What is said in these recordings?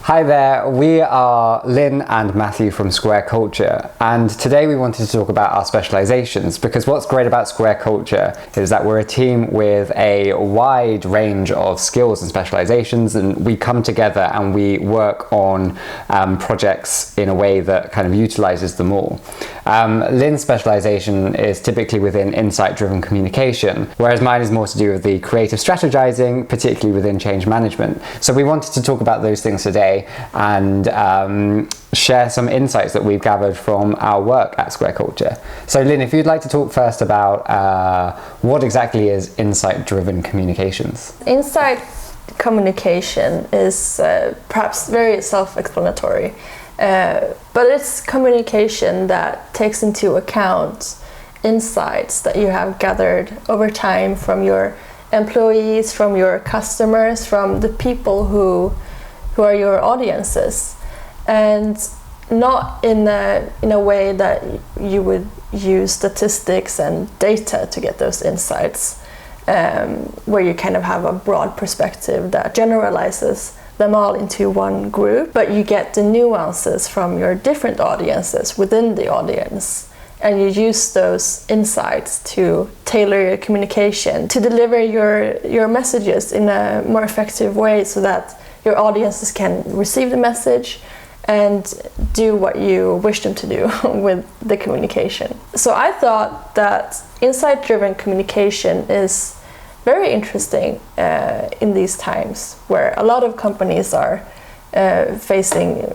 Hi there, we are Lynn and Matthew from Square Culture, and today we wanted to talk about our specializations, because what's great about Square Culture is that we're a team with a wide range of skills and specializations, and we come together and we work on projects in a way that kind of utilizes them all. Lynn's specialization is typically within insight-driven communication, whereas mine is more to do with the creative strategizing, particularly within change management. So we wanted to talk about those things today and share some insights that we've gathered from our work at Square Culture. So Lynn, if you'd like to talk first about what exactly is insight-driven communications? Insight communication is perhaps very self-explanatory, but it's communication that takes into account insights that you have gathered over time from your employees, from your customers, from the people who are your audiences, and not in a way that you would use statistics and data to get those insights, where you kind of have a broad perspective that generalizes them all into one group, but you get the nuances from your different audiences within the audience, and you use those insights to tailor your communication, to deliver your messages in a more effective way so that your audiences can receive the message and do what you wish them to do with the communication. So I thought that insight-driven communication is very interesting in these times where a lot of companies are facing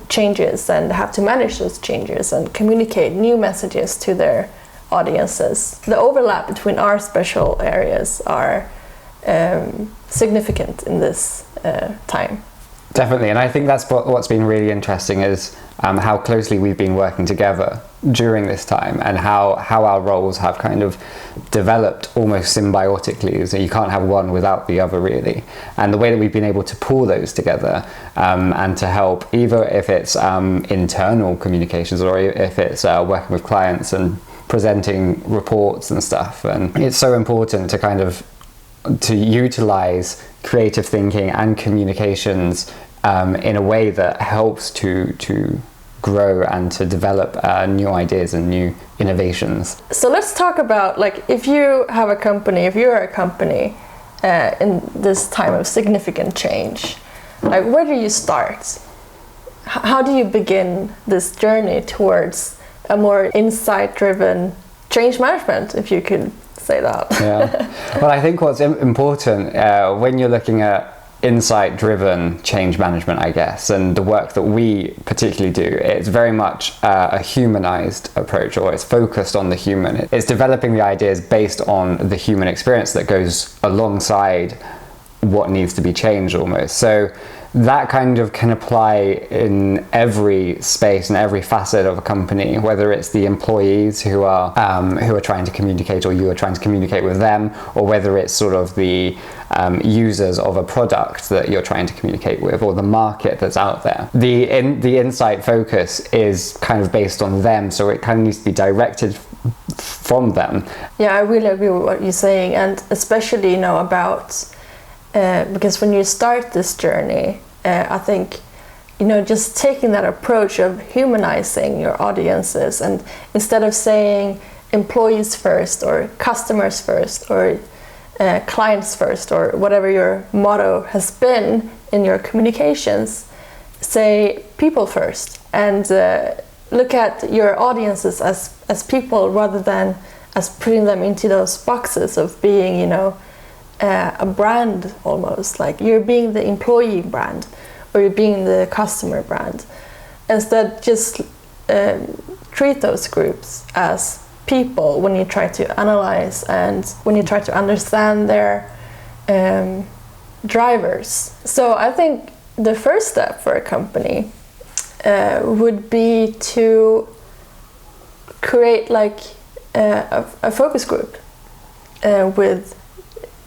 changes and have to manage those changes and communicate new messages to their audiences. The overlap between our special areas are significant in this time. Definitely, and I think that's what's been really interesting is how closely we've been working together during this time, and how our roles have kind of developed almost symbiotically, so you can't have one without the other really, and the way that we've been able to pull those together and to help, either if it's internal communications or if it's working with clients and presenting reports and stuff. And it's so important to kind of to utilize creative thinking and communications in a way that helps to grow and to develop new ideas and new innovations. So let's talk about, like, if you're a company in this time of significant change, like, where do you start? How do you begin this journey towards a more insight-driven change management, if you could say that? Yeah. Well, I think what's important when you're looking at insight-driven change management, I guess, and the work that we particularly do, it's very much a humanized approach, or it's focused on the human. It's developing the ideas based on the human experience that goes alongside what needs to be changed almost. So that kind of can apply in every space and every facet of a company, whether it's the employees who are trying to communicate, or you are trying to communicate with them, or whether it's sort of the users of a product that you're trying to communicate with, or the market that's out there. The insight focus is kind of based on them, so it kind of needs to be directed from them. Yeah, I really agree with what you're saying, and especially about because when you start this journey, I think just taking that approach of humanizing your audiences, and instead of saying employees first, or customers first, or clients first, or whatever your motto has been in your communications, say people first, and look at your audiences as people, rather than as putting them into those boxes of being a brand, almost like you're being the employee brand or you're being the customer brand. Instead, just treat those groups as people when you try to analyze and when you try to understand their drivers. So I think the first step for a company would be to create like a focus group with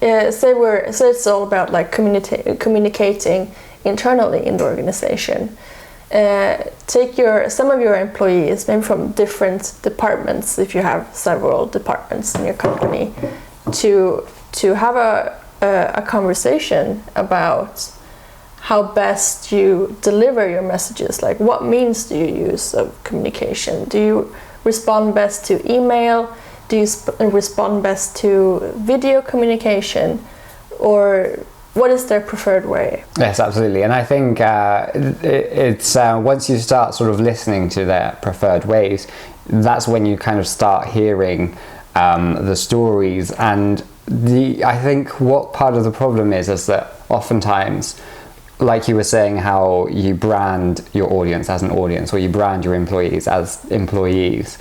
say it's all about like communicating internally in the organization. Take some of your employees, maybe from different departments, if you have several departments in your company, to have a conversation about how best you deliver your messages. Like, what means do you use of communication? Do you respond best to email? Do you respond best to video communication? Or what is their preferred way? Yes, absolutely. And I think it's once you start sort of listening to their preferred ways, that's when you kind of start hearing the stories. And I think what part of the problem is that oftentimes, like you were saying, how you brand your audience as an audience, or you brand your employees as employees,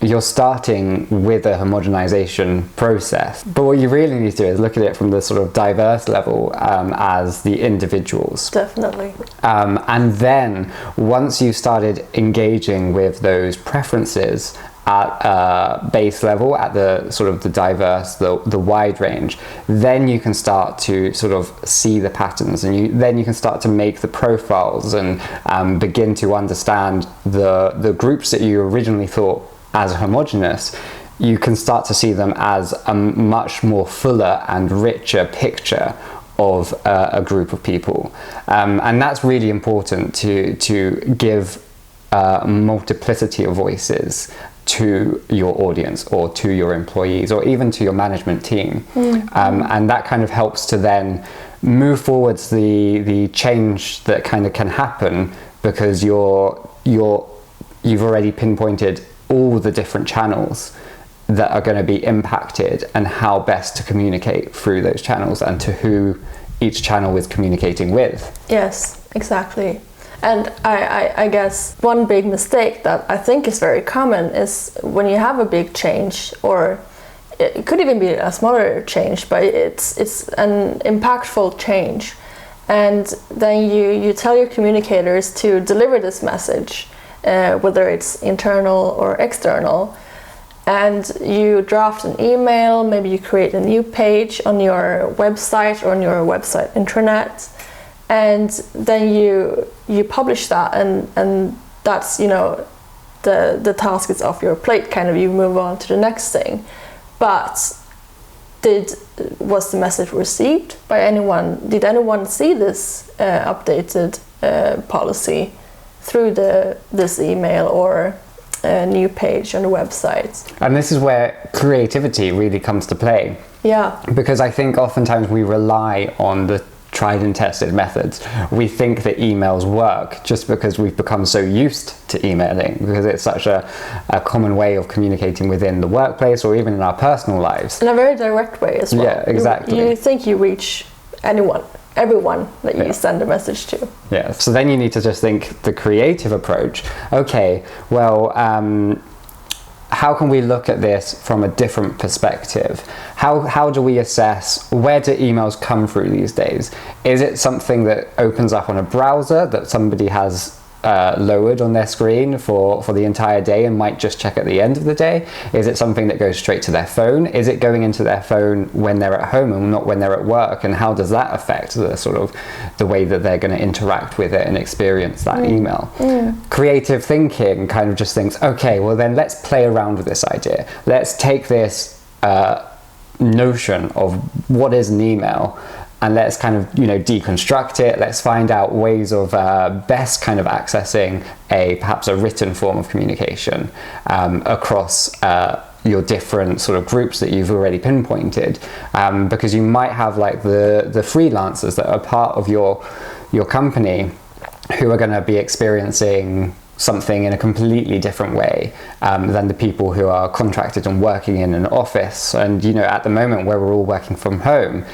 you're starting with a homogenization process. But what you really need to do is look at it from the sort of diverse level as the individuals. Definitely. And then once you started engaging with those preferences at base level, at the sort of the diverse, the wide range, then you can start to sort of see the patterns, and then you can start to make the profiles and begin to understand the groups that you originally thought as homogeneous. You can start to see them as a much more fuller and richer picture of a group of people, and that's really important to give multiplicity of voices to your audience, or to your employees, or even to your management team. And that kind of helps to then move forwards the change that kind of can happen, because you've already pinpointed all the different channels that are going to be impacted, and how best to communicate through those channels, and to who each channel is communicating with. Yes, exactly. And I guess one big mistake that I think is very common is when you have a big change, or it could even be a smaller change, but it's an impactful change, and then you tell your communicators to deliver this message, whether it's internal or external, and you draft an email, maybe you create a new page on your website or on your website intranet, and then you publish that, and that's, you know, the task is off your plate, kind of, you move on to the next thing. But was the message received by anyone? Did anyone see this updated policy through this email or a new page on the website? And this is where creativity really comes to play. Yeah. Because I think oftentimes we rely on the tried and tested methods. We think that emails work just because we've become so used to emailing, because it's such a common way of communicating within the workplace, or even in our personal lives. In a very direct way as well. Yeah, exactly. You think you reach everyone that you send a message to. Yeah, so then you need to just think the creative approach. Okay, well, how can we look at this from a different perspective? How do we assess, where do emails come through these days? Is it something that opens up on a browser that somebody has lowered on their screen for the entire day and might just check at the end of the day? Is it something that goes straight to their phone? Is it going into their phone when they're at home and not when they're at work? And how does that affect the way that they're going to interact with it and experience that email? Creative thinking kind of just thinks, okay, well then let's play around with this idea. Let's take this notion of what is an email, and let's kind of, deconstruct it. Let's find out ways of best kind of accessing perhaps a written form of communication across your different sort of groups that you've already pinpointed, because you might have like the freelancers that are part of your company who are going to be experiencing something in a completely different way than the people who are contracted and working in an office. And at the moment where we're all working from home,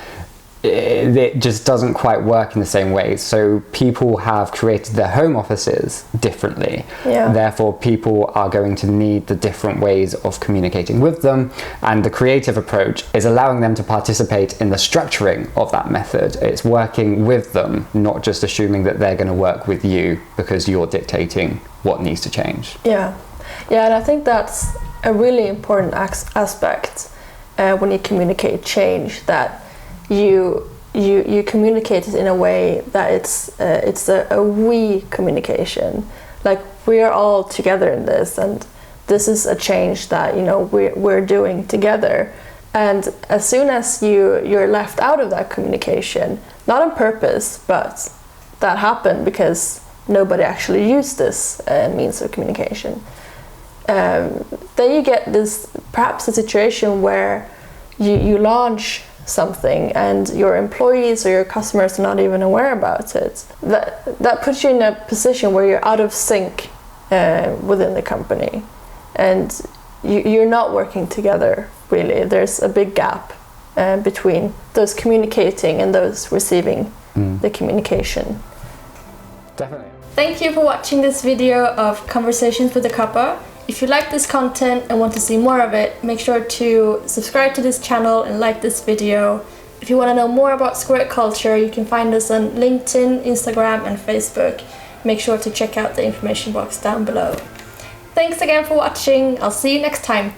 it just doesn't quite work in the same way. So people have created their home offices differently. Yeah. Therefore, people are going to need the different ways of communicating with them. And the creative approach is allowing them to participate in the structuring of that method. It's working with them, not just assuming that they're going to work with you because you're dictating what needs to change. Yeah, and I think that's a really important aspect when you communicate change, that you communicate it in a way that it's a we communication, like we're all together in this, and this is a change that we're doing together, And as soon as you're left out of that communication, not on purpose, but that happened because nobody actually used this means of communication, then you get this, perhaps a situation where you launch something and your employees or your customers are not even aware about it. That puts you in a position where you're out of sync within the company, and you're not working together really. There's a big gap between those communicating and those receiving the communication. Definitely. Thank you for watching this video of Conversations with the Cuppa. If you like this content and want to see more of it, make sure to subscribe to this channel and like this video. If you want to know more about Squared Culture, you can find us on LinkedIn, Instagram and Facebook. Make sure to check out the information box down below. Thanks again for watching. I'll see you next time.